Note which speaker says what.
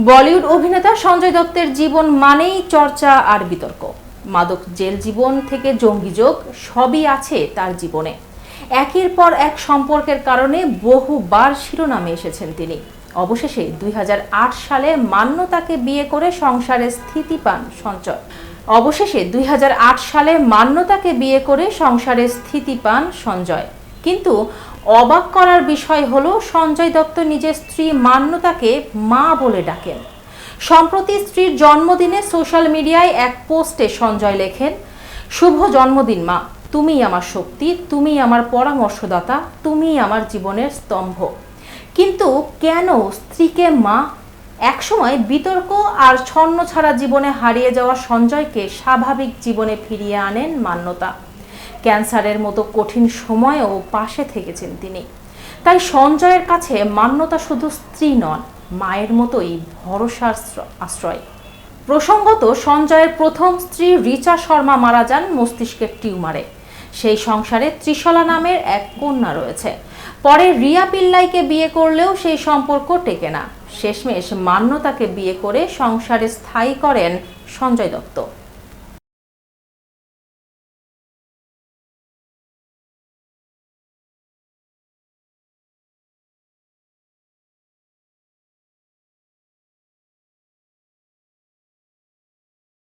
Speaker 1: বলিউড অভিনেতা সঞ্জয় দত্তের জীবন মানেই চর্চা আর বিতর্ক। মাদক জেল জীবন থেকে জঙ্গিযোগ সবই আছে তার জীবনে। একের পর এক সম্পর্কের কারণে বহুবার শিরোনামে এসেছেন তিনি। অবশেষে 2008 সালে মান্যতাকে বিয়ে করে সংসারে স্থিতি পান সঞ্জয়। কিন্তু অবাক করার বিষয় হলো সঞ্জয় দত্ত নিজের স্ত্রী মান্যতাকে মা বলে ডাকেন। সম্প্রতি স্ত্রীর জন্মদিনে সোশ্যাল মিডিয়ায় এক পোস্টে সঞ্জয় লেখেন, শুভ জন্মদিন মা, তুমিই আমার শক্তি, তুমিই আমার পরামর্শদাতা, তুমিই আমার জীবনের স্তম্ভ। কিন্তু কেন স্ত্রীকে মা? একসময় বিতর্ক আর ছন্নছাড়া জীবনে হারিয়ে যাওয়া সঞ্জয়কে স্বাভাবিক জীবনে ফিরিয়ে আনেন মান্যতা। ক্যান্সারের মতো কঠিন সময়েও পাশে থেকেছেন তিনি। তাই সঞ্জয়ের কাছে মান্যতা শুধু স্ত্রী নন, মায়ের মতোই ভরসার আশ্রয়। প্রসঙ্গত, সঞ্জয়ের প্রথম স্ত্রী রিচা শর্মা মারা যান মস্তিষ্কের টিউমারে। সেই সংসারে ত্রিশলা নামের এক কন্যা রয়েছে। পরে রিয়া পিল্লাইকে বিয়ে করলেও সেই সম্পর্ক টেকে না। শেষমেশ মান্যতাকে বিয়ে করে সংসারে স্থায়ী করেন সঞ্জয় দত্ত।